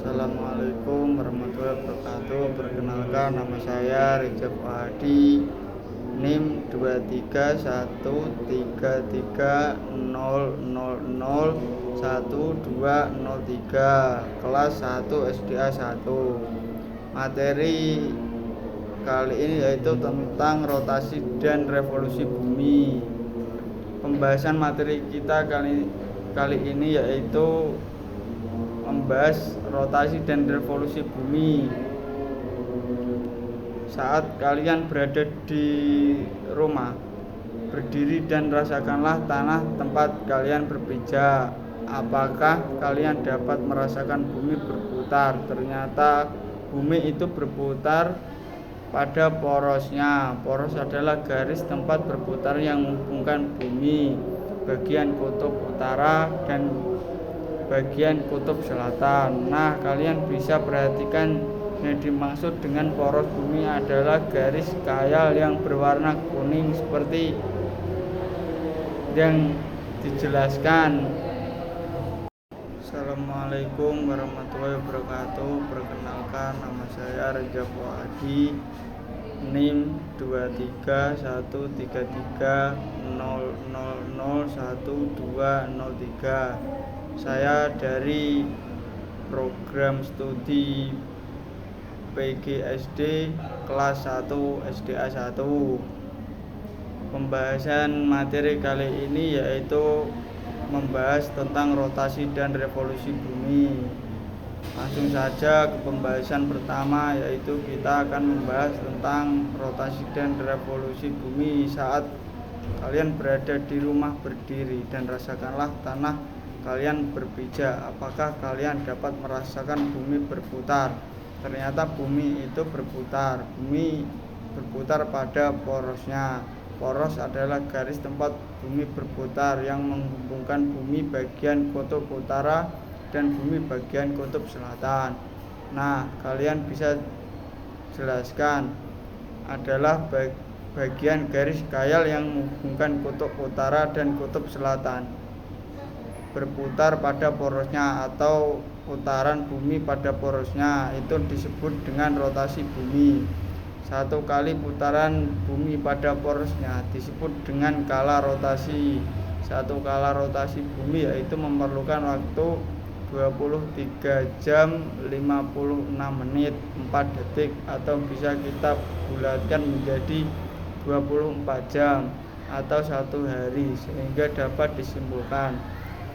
Assalamualaikum warahmatullahi wabarakatuh. Perkenalkan, nama saya Reza Fuadi, NIM 23130001203, kelas 1 SDA 1. Materi kali ini yaitu tentang rotasi dan revolusi bumi. Pembahasan materi kita kali ini yaitu membahas rotasi dan revolusi bumi. Saat kalian berada di rumah, berdiri dan rasakanlah tanah tempat kalian berpijak. Apakah kalian dapat merasakan bumi berputar? Ternyata bumi itu berputar pada porosnya. Poros adalah garis tempat berputar yang menghubungkan bumi, bagian kutub utara dan bagian kutub selatan. Nah, kalian bisa perhatikan yang dimaksud dengan poros bumi adalah garis khayal yang berwarna kuning seperti yang dijelaskan. Assalamualaikum warahmatullahi wabarakatuh. Perkenalkan, nama saya Reza Fuadi, NIM 23130001203. Saya dari program studi PGSD kelas 1 SDA 1. Pembahasan materi kali ini yaitu membahas tentang rotasi dan revolusi bumi. Langsung saja ke pembahasan pertama, yaitu kita akan membahas tentang rotasi dan revolusi bumi. Saat kalian berada di rumah berdiri dan rasakanlah tanah kalian berpijak. Apakah kalian dapat merasakan bumi berputar? Ternyata bumi itu berputar. Bumi berputar pada porosnya. Poros adalah garis tempat bumi berputar yang menghubungkan bumi bagian kutub utara dan bumi bagian kutub selatan. Nah, kalian bisa jelaskan adalah bagian garis khayal yang menghubungkan kutub utara dan kutub selatan berputar pada porosnya atau putaran bumi pada porosnya itu disebut dengan rotasi bumi. Satu kali putaran bumi pada porosnya disebut dengan kala rotasi. Satu kala rotasi bumi yaitu memerlukan waktu 23 jam 56 menit 4 detik atau bisa kita bulatkan menjadi 24 jam atau 1 hari, sehingga dapat disimpulkan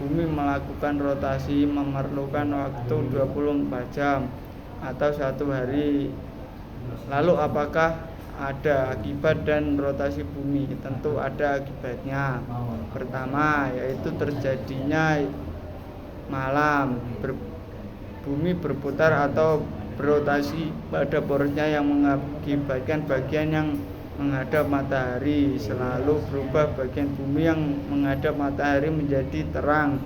bumi melakukan rotasi memerlukan waktu 24 jam atau 1 hari. Lalu apakah ada akibat dan rotasi bumi? Tentu ada akibatnya. Pertama, yaitu terjadinya malam. Bumi berputar atau berotasi pada porosnya yang mengakibatkan bagian yang menghadap matahari selalu berubah bagian bumi yang menghadap matahari menjadi terang.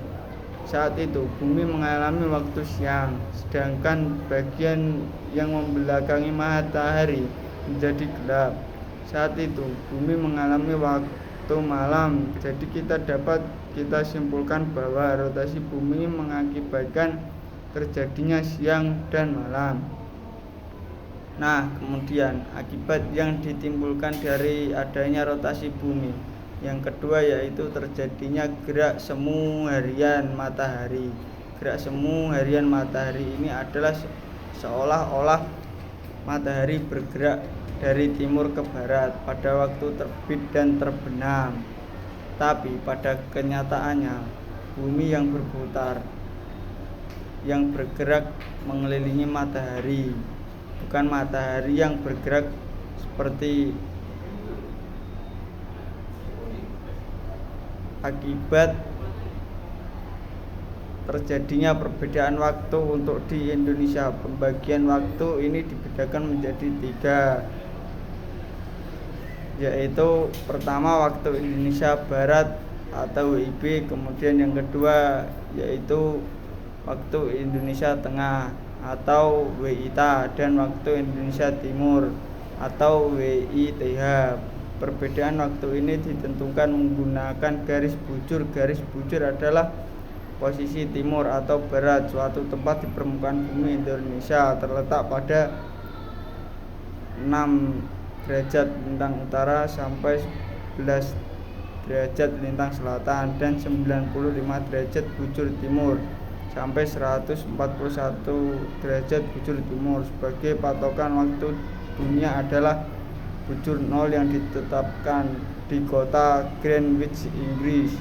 Saat itu bumi mengalami waktu siang, sedangkan bagian yang membelakangi matahari menjadi gelap. Saat itu bumi mengalami waktu malam. Jadi kita simpulkan bahwa rotasi bumi mengakibatkan terjadinya siang dan malam. Nah, kemudian akibat yang ditimbulkan dari adanya rotasi bumi yang kedua yaitu terjadinya gerak semu harian matahari. Gerak semu harian matahari ini adalah seolah-olah matahari bergerak dari timur ke barat pada waktu terbit dan terbenam. Tapi pada kenyataannya bumi yang berputar, yang bergerak mengelilingi matahari, bukan matahari yang bergerak seperti akibat terjadinya perbedaan waktu untuk di Indonesia. Pembagian waktu ini dibedakan menjadi 3, yaitu pertama waktu Indonesia Barat atau WIB, kemudian yang kedua yaitu waktu Indonesia Tengah atau WITA, dan waktu Indonesia Timur atau WITH. Perbedaan waktu ini ditentukan menggunakan garis bujur. Garis bujur adalah posisi timur atau barat suatu tempat di permukaan bumi Indonesia terletak pada 6 derajat lintang utara sampai 11 derajat lintang selatan dan 95 derajat bujur timur sampai 141 derajat bujur timur. Sebagai patokan waktu dunia adalah bujur 0 yang ditetapkan di kota Greenwich, Inggris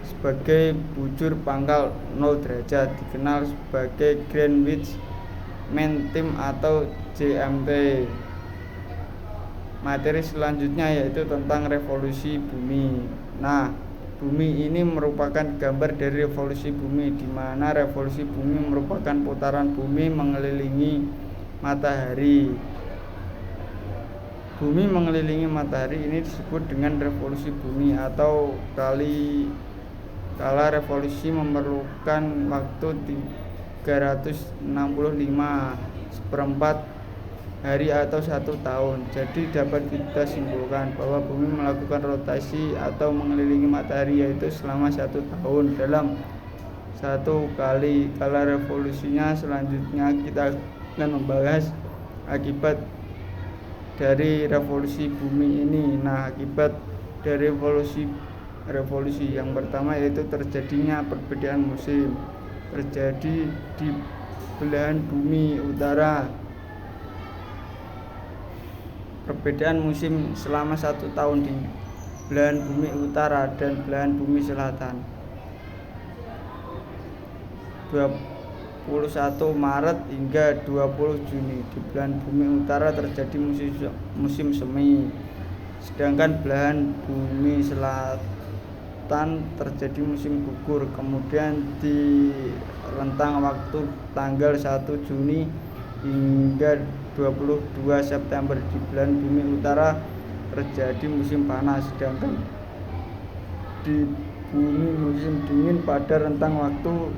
sebagai bujur pangkal 0 derajat, dikenal sebagai Greenwich Mean Time atau GMT. Materi selanjutnya yaitu tentang revolusi bumi. Nah, bumi ini merupakan gambar dari revolusi bumi, di mana revolusi bumi merupakan putaran bumi mengelilingi matahari. Bumi mengelilingi matahari ini disebut dengan revolusi bumi atau kala revolusi memerlukan waktu 365 seperempat hari atau 1 tahun. Jadi dapat kita simpulkan bahwa bumi melakukan rotasi atau mengelilingi matahari yaitu selama 1 tahun dalam 1 kali kala revolusinya. Selanjutnya kita akan membahas akibat dari revolusi bumi ini. Nah, akibat dari revolusi yang pertama yaitu terjadinya perbedaan musim. Terjadi di belahan bumi utara perbedaan musim selama 1 tahun di belahan bumi utara dan belahan bumi selatan. 21 Maret hingga 20 Juni di belahan bumi utara terjadi musim semi, sedangkan belahan bumi selatan terjadi musim gugur. Kemudian di rentang waktu tanggal 1 Juni hingga 22 September di belahan bumi utara terjadi musim panas, sedangkan di bumi musim dingin pada rentang waktu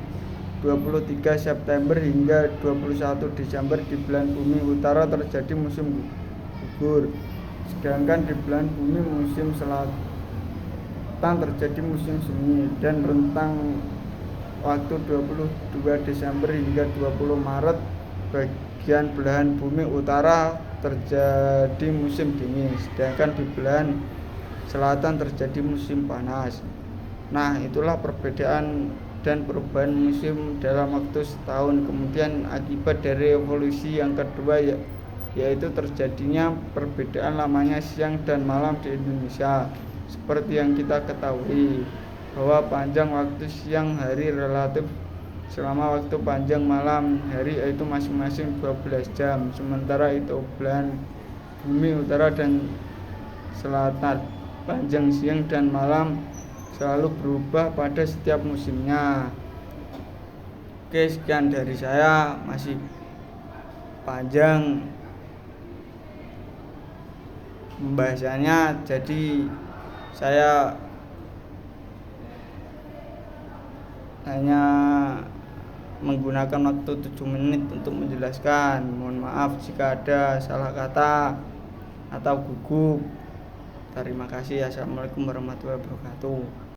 23 September hingga 21 Desember di belahan bumi utara terjadi musim gugur, sedangkan di belahan bumi musim selatan terjadi musim semi, dan rentang waktu 22 Desember hingga 20 Maret bagian belahan bumi utara terjadi musim dingin, sedangkan di belahan selatan terjadi musim panas. Nah, itulah perbedaan dan perubahan musim dalam waktu setahun. Kemudian akibat dari evolusi yang kedua yaitu terjadinya perbedaan lamanya siang dan malam di Indonesia. Seperti yang kita ketahui bahwa panjang waktu siang hari relatif selama waktu panjang malam hari yaitu masing-masing 12 jam. Sementara itu belahan bumi utara dan selatan panjang siang dan malam selalu berubah pada setiap musimnya. Oke, sekian dari saya, masih panjang pembahasannya, jadi saya hanya menggunakan waktu 7 menit untuk menjelaskan. Mohon maaf jika ada salah kata atau gugup. Terima kasih. Assalamualaikum warahmatullahi wabarakatuh.